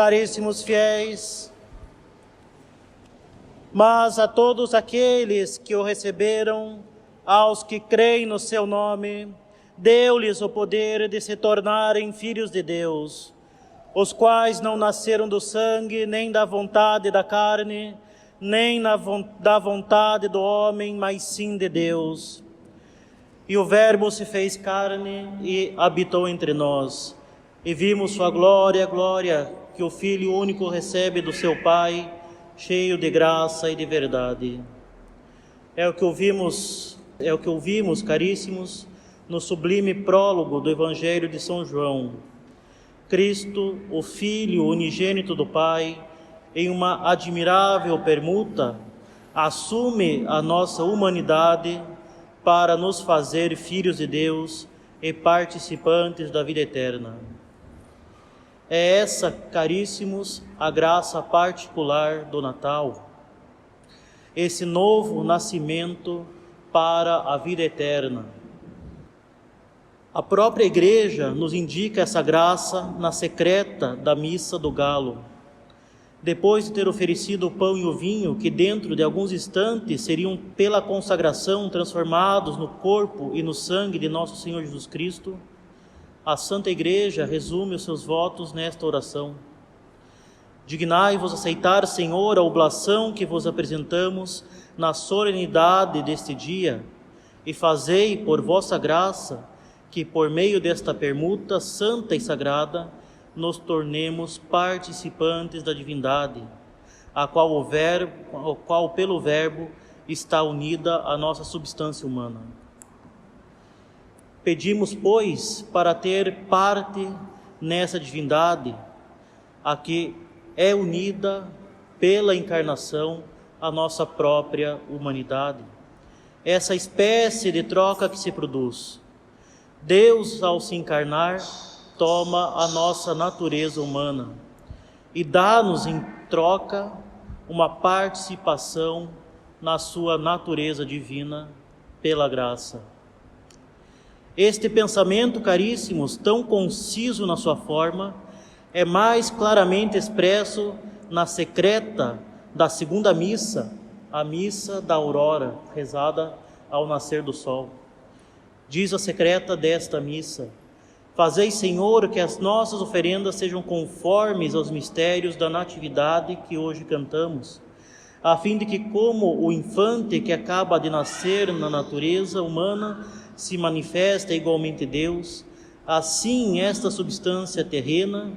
caríssimos fiéis, mas a todos aqueles que o receberam, aos que creem no seu nome, deu-lhes o poder de se tornarem filhos de Deus, os quais não nasceram do sangue, nem da vontade da carne, nem da vontade do homem, mas sim de Deus. E o Verbo se fez carne e habitou entre nós, e vimos sua glória, glória que o Filho único recebe do seu Pai, cheio de graça e de verdade. É o que ouvimos, caríssimos, no sublime prólogo do Evangelho de São João. Cristo, o Filho unigênito do Pai, em uma admirável permuta, assume a nossa humanidade para nos fazer filhos de Deus e participantes da vida eterna. É essa, caríssimos, a graça particular do Natal, esse novo nascimento para a vida eterna. A própria Igreja nos indica essa graça na secreta da Missa do Galo. Depois de ter oferecido o pão e o vinho, que dentro de alguns instantes seriam pela consagração transformados no corpo e no sangue de nosso Senhor Jesus Cristo, a Santa Igreja resume os seus votos nesta oração. Dignai-vos aceitar, Senhor, a oblação que vos apresentamos na solenidade deste dia, e fazei, por vossa graça, que por meio desta permuta santa e sagrada, nos tornemos participantes da divindade, a qual pelo Verbo está unida a nossa substância humana. Pedimos, pois, para ter parte nessa divindade, a que é unida pela encarnação a nossa própria humanidade. Essa espécie de troca que se produz. Deus, ao se encarnar, toma a nossa natureza humana e dá-nos em troca uma participação na sua natureza divina pela graça. Este pensamento, caríssimos, tão conciso na sua forma, é mais claramente expresso na secreta da segunda missa, a missa da aurora, rezada ao nascer do sol. Diz a secreta desta missa: fazei, Senhor, que as nossas oferendas sejam conformes aos mistérios da natividade que hoje cantamos, a fim de que, como o infante que acaba de nascer na natureza humana se manifesta igualmente Deus, assim esta substância terrena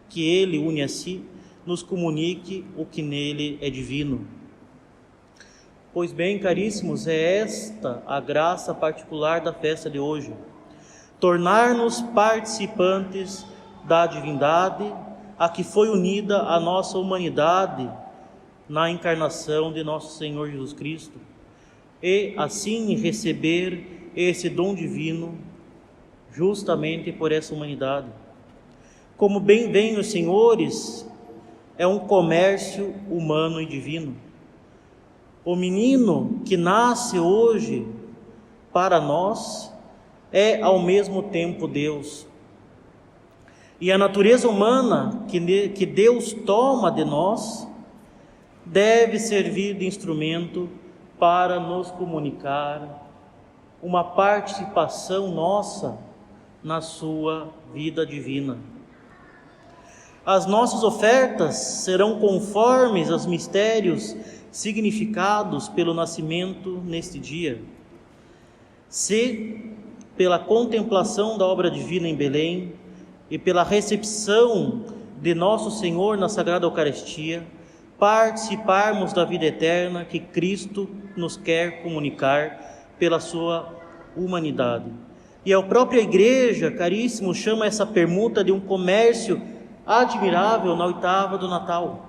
que ele une a si, nos comunique o que nele é divino. Pois bem, caríssimos, é esta a graça particular da festa de hoje. Tornar-nos participantes da divindade, a que foi unida a nossa humanidade na encarnação de nosso Senhor Jesus Cristo, e assim receber esse dom divino justamente por essa humanidade. Como bem veem os senhores, é um comércio humano e divino. O menino que nasce hoje para nós é ao mesmo tempo Deus. E a natureza humana que Deus toma de nós deve servir de instrumento para nos comunicar uma participação nossa na sua vida divina. As nossas ofertas serão conformes aos mistérios significados pelo nascimento neste dia. Se, pela contemplação da obra divina em Belém e pela recepção de nosso Senhor na Sagrada Eucaristia, participarmos da vida eterna que Cristo nos quer comunicar pela sua humanidade. E a própria Igreja, caríssimo, chama essa permuta de um comércio admirável na oitava do Natal.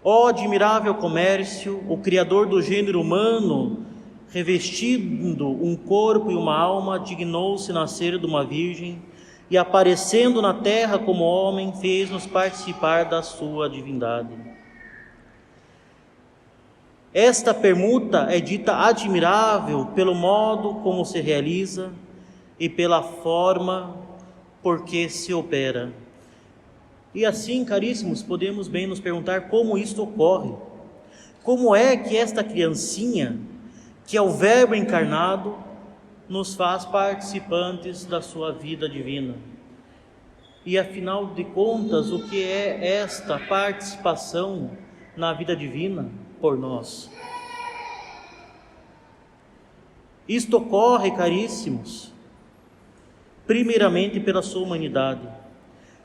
Ó admirável comércio, o Criador do gênero humano, revestindo um corpo e uma alma, dignou-se nascer de uma virgem e, aparecendo na terra como homem, fez-nos participar da sua divindade. Esta permuta é dita admirável pelo modo como se realiza e pela forma por que se opera. E assim, caríssimos, podemos bem nos perguntar como isto ocorre. Como é que esta criancinha, que é o Verbo encarnado, nos faz participantes da sua vida divina? E afinal de contas, o que é esta participação na vida divina por nós? Isto ocorre, caríssimos, primeiramente pela sua humanidade.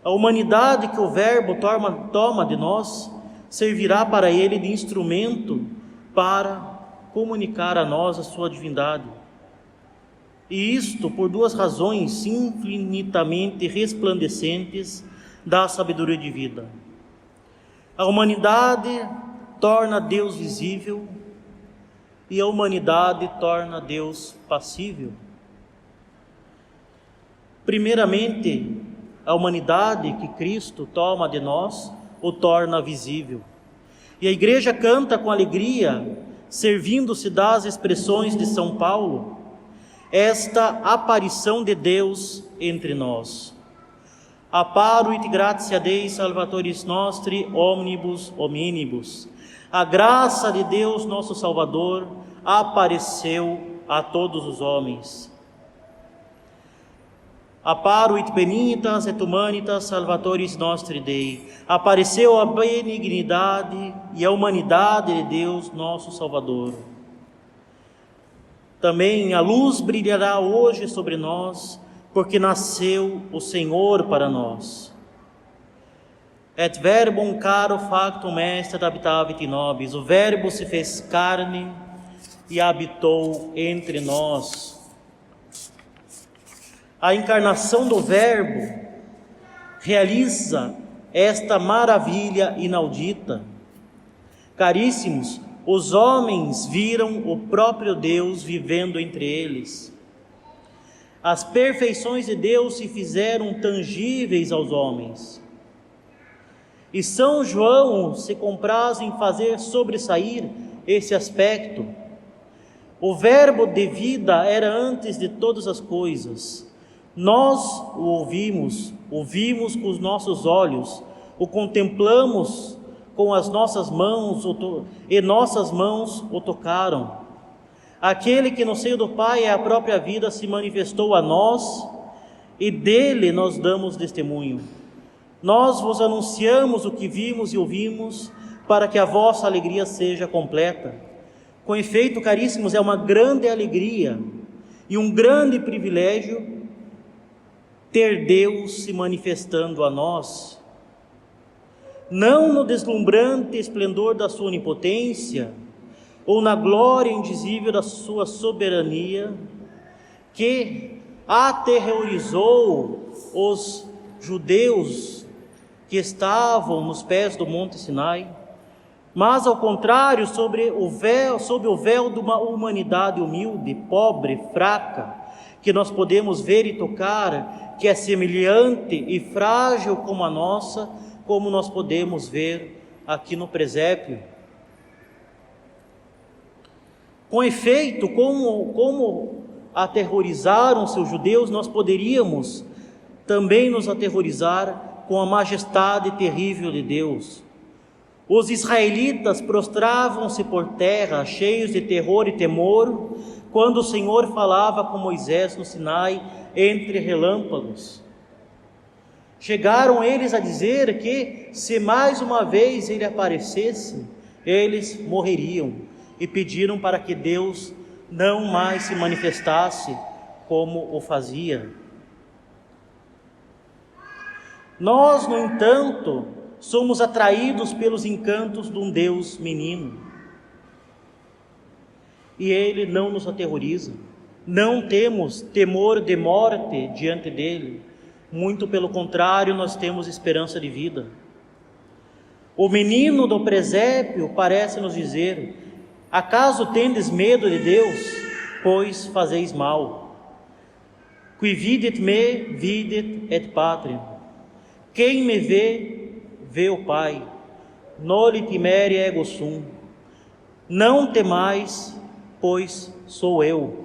A humanidade que o Verbo toma de nós servirá para ele de instrumento para comunicar a nós a sua divindade. E isto por duas razões infinitamente resplandecentes da sabedoria divina. A humanidade torna Deus visível e a humanidade torna Deus passível. Primeiramente, a humanidade que Cristo toma de nós o torna visível. E a igreja canta com alegria, servindo-se das expressões de São Paulo, esta aparição de Deus entre nós. Apparuit gratia Dei Salvatoris nostri omnibus hominibus. A graça de Deus, nosso Salvador, apareceu a todos os homens. Apparuit benignitas et humanitas Salvatoris nostri Dei. Apareceu a benignidade e a humanidade de Deus, nosso Salvador. Também a luz brilhará hoje sobre nós, porque nasceu o Senhor para nós. Et verbum caro factum est habitavit in nobis. O Verbo se fez carne e habitou entre nós. A encarnação do Verbo realiza esta maravilha inaudita. Caríssimos, os homens viram o próprio Deus vivendo entre eles. As perfeições de Deus se fizeram tangíveis aos homens. E São João se compraz em fazer sobressair esse aspecto. O Verbo de vida era antes de todas as coisas. Nós o ouvimos com os nossos olhos, o contemplamos com as nossas mãos e nossas mãos o tocaram. Aquele que no seio do Pai é a própria vida se manifestou a nós e dele nós damos testemunho. Nós vos anunciamos o que vimos e ouvimos para que a vossa alegria seja completa. Com efeito, caríssimos, é uma grande alegria e um grande privilégio ter Deus se manifestando a nós, não no deslumbrante esplendor da sua onipotência, ou na glória indizível da sua soberania, que aterrorizou os judeus que estavam nos pés do Monte Sinai, mas ao contrário, sob o véu de uma humanidade humilde, pobre, fraca, que nós podemos ver e tocar, que é semelhante e frágil como a nossa, como nós podemos ver aqui no presépio. Com efeito, como aterrorizaram-se os judeus, nós poderíamos também nos aterrorizar com a majestade terrível de Deus. Os israelitas prostravam-se por terra, cheios de terror e temor, quando o Senhor falava com Moisés no Sinai, entre relâmpagos. Chegaram eles a dizer que, se mais uma vez ele aparecesse, eles morreriam, e pediram para que Deus não mais se manifestasse como o fazia. Nós, no entanto, somos atraídos pelos encantos de um Deus menino, e ele não nos aterroriza. Não temos temor de morte diante dele, muito pelo contrário, nós temos esperança de vida. O menino do presépio parece nos dizer: acaso tendes medo de Deus, pois fazeis mal? Qui videt me, videt et patrem. Quem me vê, vê o Pai. Noli timere ego sum. Não temais, pois sou eu.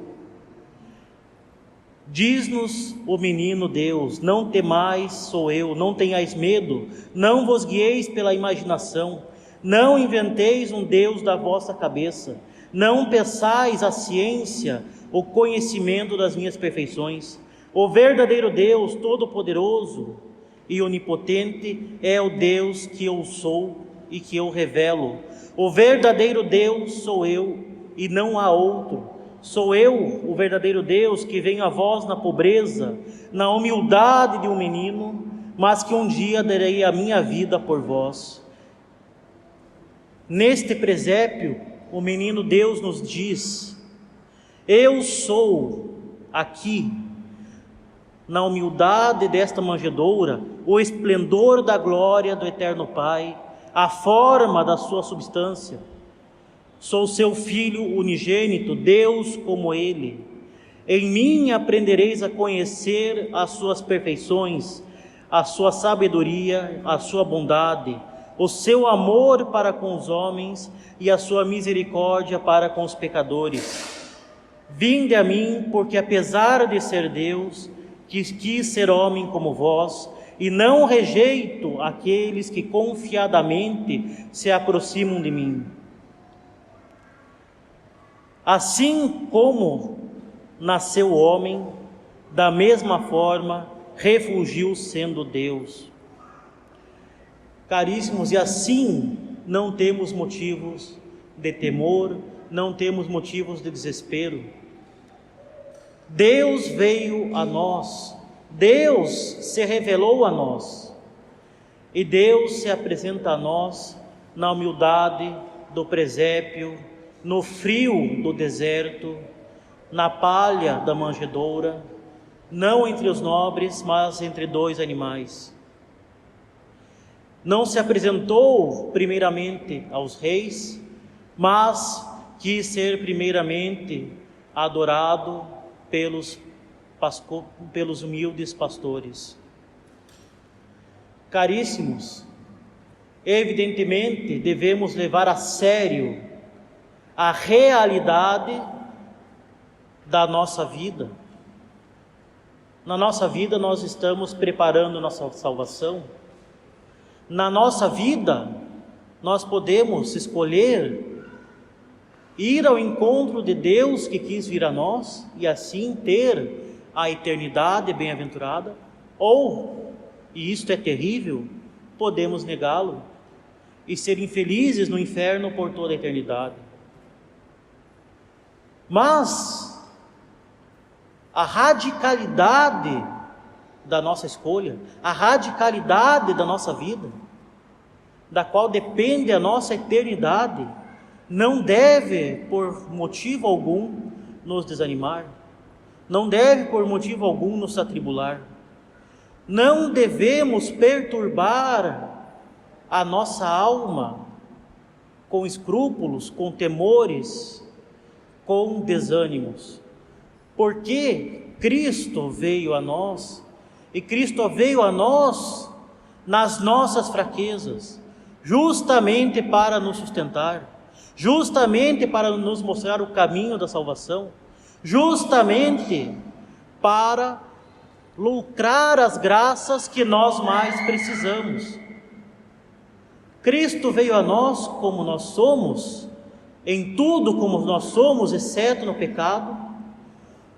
Diz-nos o menino Deus: não temais, sou eu, não tenhais medo, não vos guieis pela imaginação, não inventeis um Deus da vossa cabeça, não peçais a ciência, o conhecimento das minhas perfeições. O verdadeiro Deus, todo-poderoso e onipotente, é o Deus que eu sou e que eu revelo. O verdadeiro Deus sou eu e não há outro. Sou eu, o verdadeiro Deus, que venho a vós na pobreza, na humildade de um menino, mas que um dia darei a minha vida por vós. Neste presépio, o menino Deus nos diz: eu sou aqui, na humildade desta manjedoura, o esplendor da glória do Eterno Pai, a forma da sua substância. Sou seu Filho unigênito, Deus como Ele. Em mim aprendereis a conhecer as suas perfeições, a sua sabedoria, a sua bondade, o seu amor para com os homens e a sua misericórdia para com os pecadores. Vinde a mim, porque apesar de ser Deus, quis ser homem como vós, e não rejeito aqueles que confiadamente se aproximam de mim. Assim como nasceu o homem, da mesma forma refugiu sendo Deus. Caríssimos, e assim não temos motivos de temor, não temos motivos de desespero. Deus veio a nós, Deus se revelou a nós, e Deus se apresenta a nós na humildade do presépio, no frio do deserto, na palha da manjedoura, não entre os nobres, mas entre dois animais. Não se apresentou primeiramente aos reis, mas quis ser primeiramente adorado pelos humildes pastores. Caríssimos, evidentemente devemos levar a sério a realidade da nossa vida. Na nossa vida nós estamos preparando nossa salvação. Na nossa vida nós podemos escolher ir ao encontro de Deus que quis vir a nós e assim ter a eternidade bem-aventurada, ou, e isto é terrível, podemos negá-lo e ser infelizes no inferno por toda a eternidade. Mas a radicalidade da nossa escolha, a radicalidade da nossa vida, da qual depende a nossa eternidade, não deve, por motivo algum, nos desanimar, não deve, por motivo algum, nos atribular. Não devemos perturbar a nossa alma com escrúpulos, com temores, com desânimos, porque Cristo veio a nós, e Cristo veio a nós nas nossas fraquezas, justamente para nos sustentar, justamente para nos mostrar o caminho da salvação, justamente para lucrar as graças que nós mais precisamos. Cristo veio a nós como nós somos, em tudo como nós somos, exceto no pecado,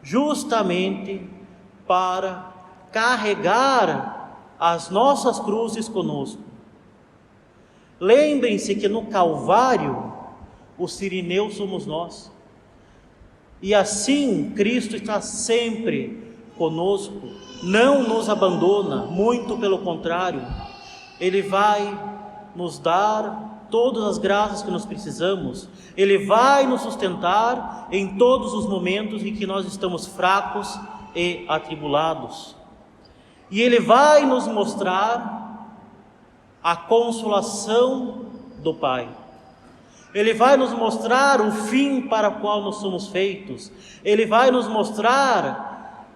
justamente para carregar as nossas cruzes conosco. Lembrem-se que no Calvário, o sirineu somos nós, e assim Cristo está sempre conosco, não nos abandona, muito pelo contrário, Ele vai nos dar todas as graças que nós precisamos, Ele vai nos sustentar em todos os momentos em que nós estamos fracos e atribulados, e Ele vai nos mostrar a consolação do Pai. Ele vai nos mostrar o fim para o qual nós somos feitos. Ele vai nos mostrar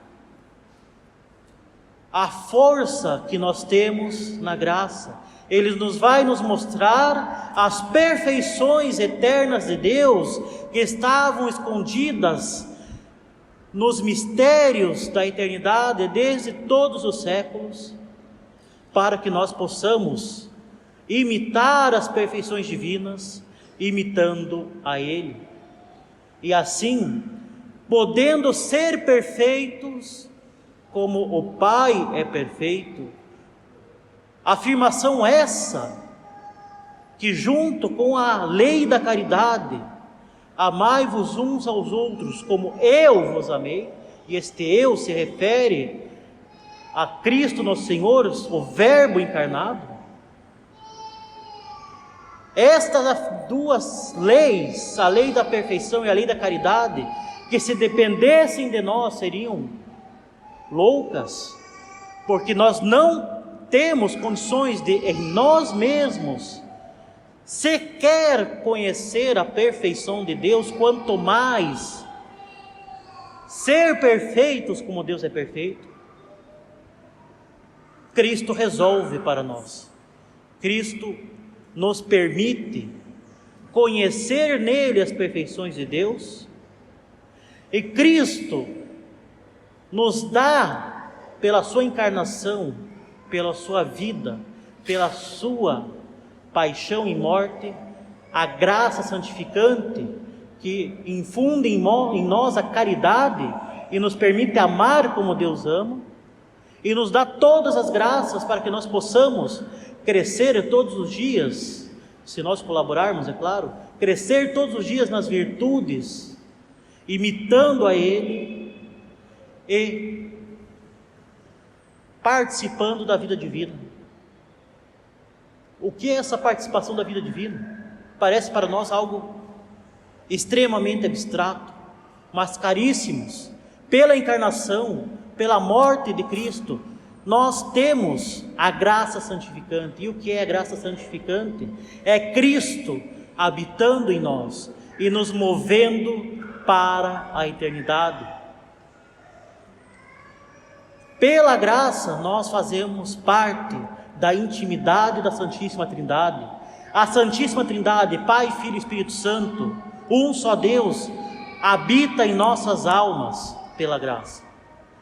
a força que nós temos na graça. Ele vai nos mostrar as perfeições eternas de Deus que estavam escondidas nos mistérios da eternidade desde todos os séculos, para que nós possamos imitar as perfeições divinas, imitando a Ele. E assim, podendo ser perfeitos, como o Pai é perfeito, afirmação essa, que junto com a lei da caridade, amai-vos uns aos outros como eu vos amei, e este eu se refere a Cristo nosso Senhor, o Verbo encarnado. Estas duas leis, a lei da perfeição e a lei da caridade, que se dependessem de nós seriam loucas, porque nós não temos condições de, em nós mesmos, sequer conhecer a perfeição de Deus, quanto mais ser perfeitos como Deus é perfeito. Cristo resolve para nós. Cristo nos permite conhecer nele as perfeições de Deus, e Cristo nos dá, pela sua encarnação, pela sua vida, pela sua paixão e morte, a graça santificante que infunde em nós a caridade e nos permite amar como Deus ama, e nos dá todas as graças para que nós possamos crescer todos os dias, se nós colaborarmos, é claro, crescer todos os dias nas virtudes, imitando a Ele e participando da vida divina. O que é essa participação da vida divina? Parece para nós algo extremamente abstrato, mas caríssimos, pela encarnação, pela morte de Cristo, nós temos a graça santificante. E o que é a graça santificante? É Cristo habitando em nós e nos movendo para a eternidade. Pela graça nós fazemos parte da intimidade da Santíssima Trindade. A Santíssima Trindade, Pai, Filho e Espírito Santo, um só Deus, habita em nossas almas pela graça.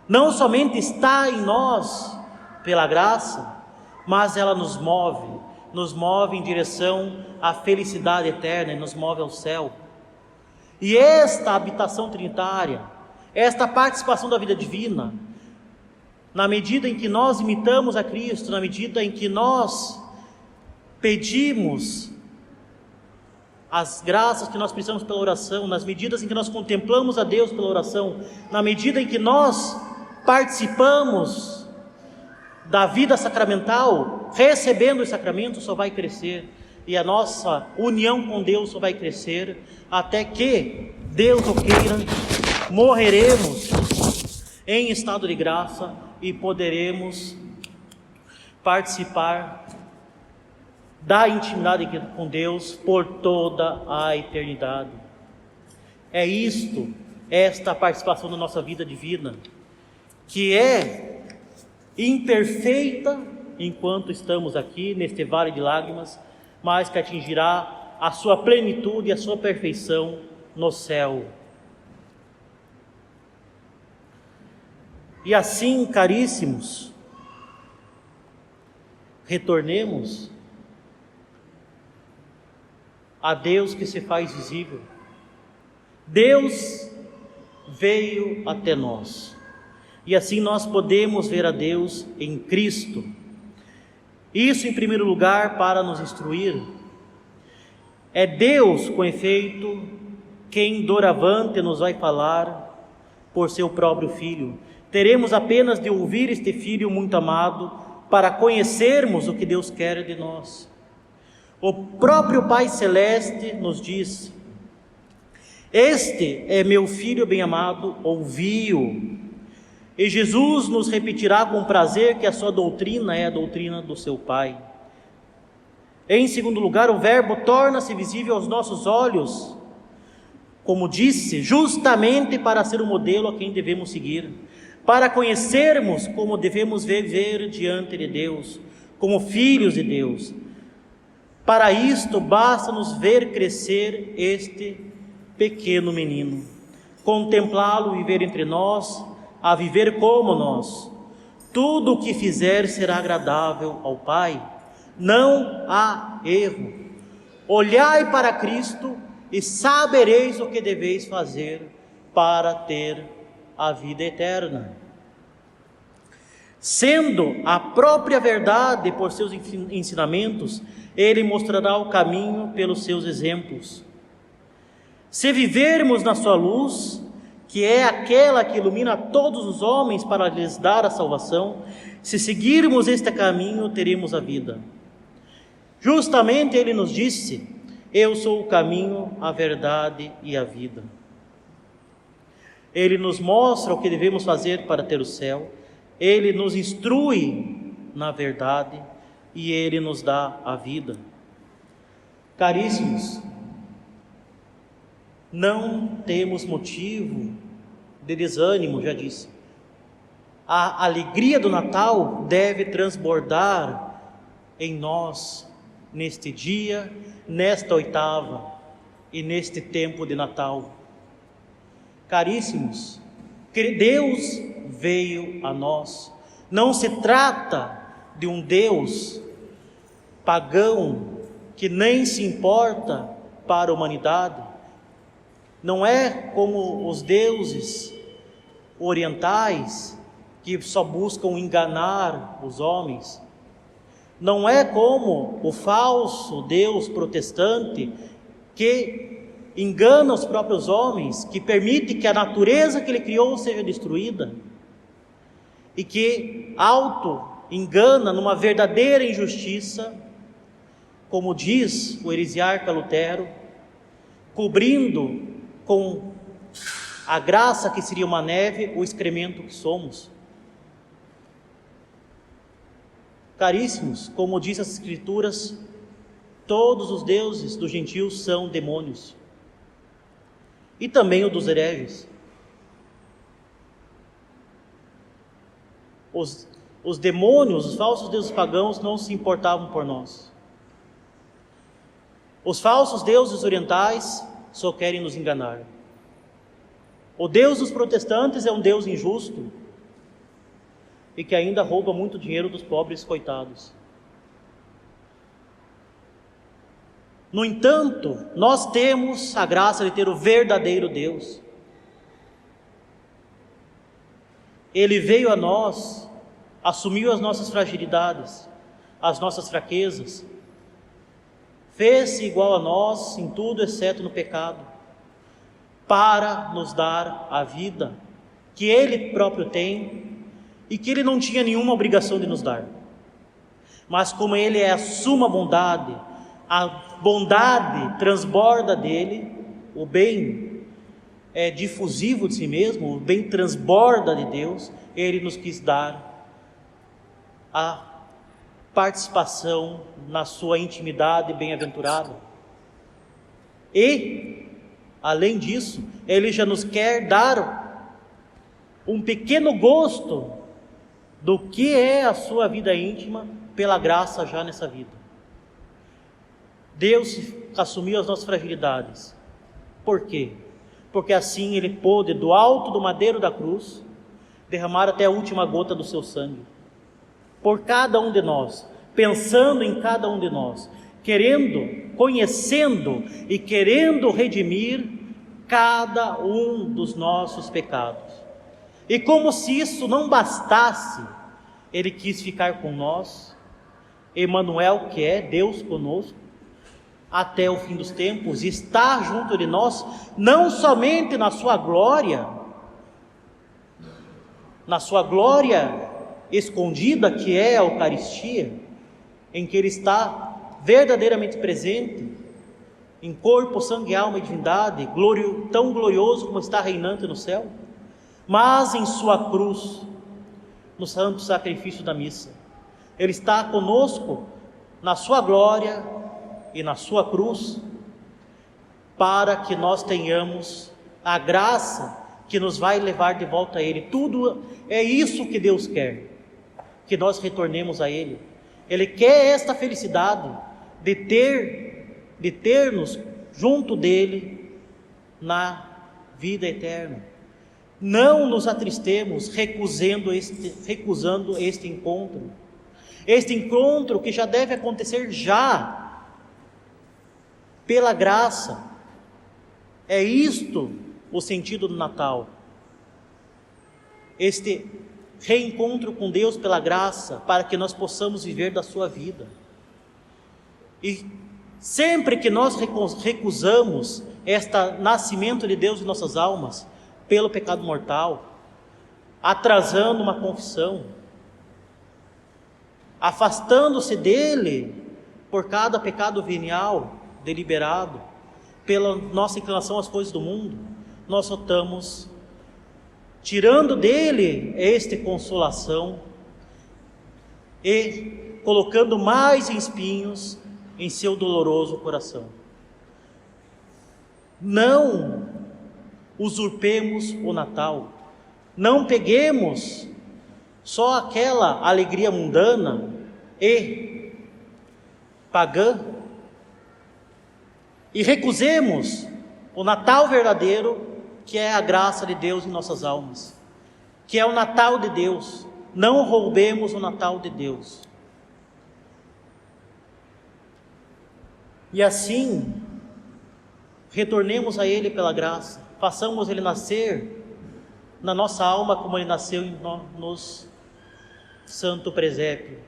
Não somente está em nós pela graça, mas ela nos move em direção à felicidade eterna e nos move ao céu. E esta habitação trinitária, esta participação da vida divina, na medida em que nós imitamos a Cristo, na medida em que nós pedimos as graças que nós precisamos pela oração, nas medidas em que nós contemplamos a Deus pela oração, na medida em que nós participamos da vida sacramental, recebendo os sacramentos, só vai crescer, e a nossa união com Deus só vai crescer, até que, Deus o queira, morreremos em estado de graça e poderemos participar da intimidade com Deus por toda a eternidade. É isto, esta participação da nossa vida divina, que é imperfeita enquanto estamos aqui neste vale de lágrimas, mas que atingirá a sua plenitude e a sua perfeição no céu. E assim, caríssimos, retornemos a Deus que se faz visível. Deus veio até nós, e assim nós podemos ver a Deus em Cristo. Isso, em primeiro lugar, para nos instruir. É Deus, com efeito, quem doravante nos vai falar por seu próprio Filho. Teremos apenas de ouvir este Filho muito amado para conhecermos o que Deus quer de nós. O próprio Pai Celeste nos diz: este é meu Filho bem-amado, ouvi-o. E Jesus nos repetirá com prazer que a sua doutrina é a doutrina do seu Pai. Em segundo lugar, o Verbo torna-se visível aos nossos olhos, como disse, justamente para ser o modelo a quem devemos seguir, para conhecermos como devemos viver diante de Deus, como filhos de Deus. Para isto, basta nos ver crescer este pequeno menino. contemplá-lo viver entre nós, a viver como nós. Tudo o que fizer será agradável ao Pai, não há erro. Olhai para Cristo e sabereis o que deveis fazer para ter a vida eterna. Sendo a própria verdade por seus ensinamentos, Ele mostrará o caminho pelos seus exemplos. Se vivermos na sua luz, que é aquela que ilumina todos os homens para lhes dar a salvação, se seguirmos este caminho, teremos a vida. Justamente Ele nos disse: eu sou o caminho, a verdade e a vida. Ele nos mostra o que devemos fazer para ter o céu, Ele nos instrui na verdade e Ele nos dá a vida. Caríssimos, não temos motivo de desânimo, já disse. A alegria do Natal deve transbordar em nós, neste dia, nesta oitava e neste tempo de Natal. Caríssimos, Deus veio a nós. Não se trata de um Deus pagão que nem se importa para a humanidade. Não é como os deuses orientais que só buscam enganar os homens. Não é como o falso Deus protestante que engana os próprios homens, que permite que a natureza que Ele criou seja destruída e que auto-engana numa verdadeira injustiça, como diz o heresiarca Lutero, cobrindo com a graça que seria uma neve o excremento que somos. Caríssimos, como diz as Escrituras, todos os deuses dos gentios são demônios, e também o dos hereges. Os demônios, os falsos deuses pagãos não se importavam por nós. Os falsos deuses orientais só querem nos enganar. O Deus dos protestantes é um Deus injusto e que ainda rouba muito dinheiro dos pobres coitados. No entanto, nós temos a graça de ter o verdadeiro Deus. Ele veio a nós, assumiu as nossas fragilidades, as nossas fraquezas, fez-se igual a nós em tudo exceto no pecado, para nos dar a vida que Ele próprio tem e que Ele não tinha nenhuma obrigação de nos dar. Mas como Ele é a suma bondade, a bondade transborda dele, o bem é difusivo de si mesmo, o bem transborda de Deus, Ele nos quis dar a participação na sua intimidade bem-aventurada. E, além disso, Ele já nos quer dar um pequeno gosto do que é a sua vida íntima pela graça já nessa vida. Deus assumiu as nossas fragilidades. Por quê? Porque assim Ele pôde, do alto do madeiro da cruz, derramar até a última gota do seu sangue, por cada um de nós, pensando em cada um de nós, querendo, conhecendo e querendo redimir cada um dos nossos pecados. E como se isso não bastasse, Ele quis ficar com nós, Emanuel, que é Deus conosco, até o fim dos tempos, está junto de nós, não somente na sua glória escondida, que é a Eucaristia, em que Ele está verdadeiramente presente, em corpo, sangue, alma e divindade, tão glorioso como está reinante no céu, mas em sua cruz, no santo sacrifício da missa. Ele está conosco na sua glória e na sua cruz, para que nós tenhamos a graça que nos vai levar de volta a Ele. Tudo é isso que Deus quer, que nós retornemos a Ele. Ele quer esta felicidade de ter-nos junto dEle na vida eterna. Não nos atristemos recusando este encontro. Este encontro que já deve acontecer já, pela graça. É isto o sentido do Natal. Este reencontro com Deus pela graça, para que nós possamos viver da sua vida. E sempre que nós recusamos este nascimento de Deus em nossas almas, pelo pecado mortal, atrasando uma confissão, afastando-se dele por cada pecado venial deliberado, pela nossa inclinação às coisas do mundo, nós só estamos tirando dele esta consolação e colocando mais espinhos em seu doloroso coração. Não usurpemos o Natal, não peguemos só aquela alegria mundana e pagã e recusemos o Natal verdadeiro, que é a graça de Deus em nossas almas, que é o Natal de Deus. Não roubemos o Natal de Deus. E assim, retornemos a Ele pela graça, façamos Ele nascer na nossa alma como Ele nasceu no santo presépio,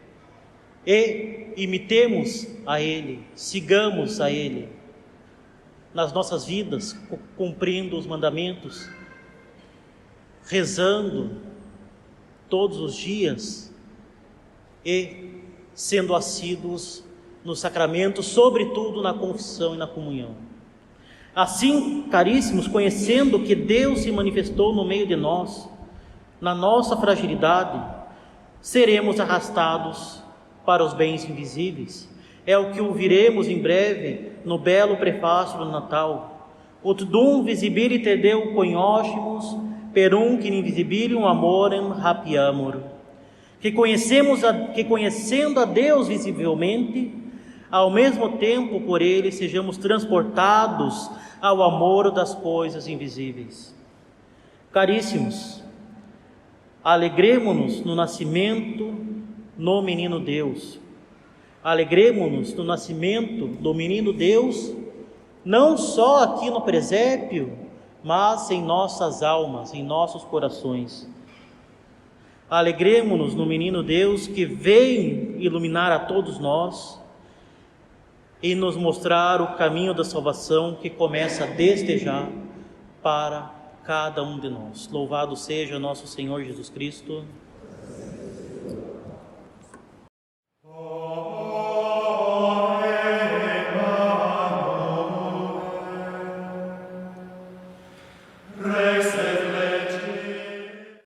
e imitemos a Ele, sigamos a Ele nas nossas vidas, cumprindo os mandamentos, rezando todos os dias e sendo assíduos nos sacramentos, sobretudo na confissão e na comunhão. Assim, caríssimos, conhecendo que Deus se manifestou no meio de nós, na nossa fragilidade, seremos arrastados para os bens invisíveis. É o que ouviremos em breve no belo prefácio do Natal. Ut dum visibiliter Deo cognoscimus, perunc in invisibilium amorem rapiamur. Que conhecendo a Deus visivelmente, ao mesmo tempo por Ele sejamos transportados ao amor das coisas invisíveis. Caríssimos, alegremo-nos no nascimento no menino Deus. Alegremo-nos no nascimento do menino Deus, não só aqui no presépio, mas em nossas almas, em nossos corações. Alegremo-nos no menino Deus que vem iluminar a todos nós e nos mostrar o caminho da salvação que começa desde já para cada um de nós. Louvado seja nosso Senhor Jesus Cristo.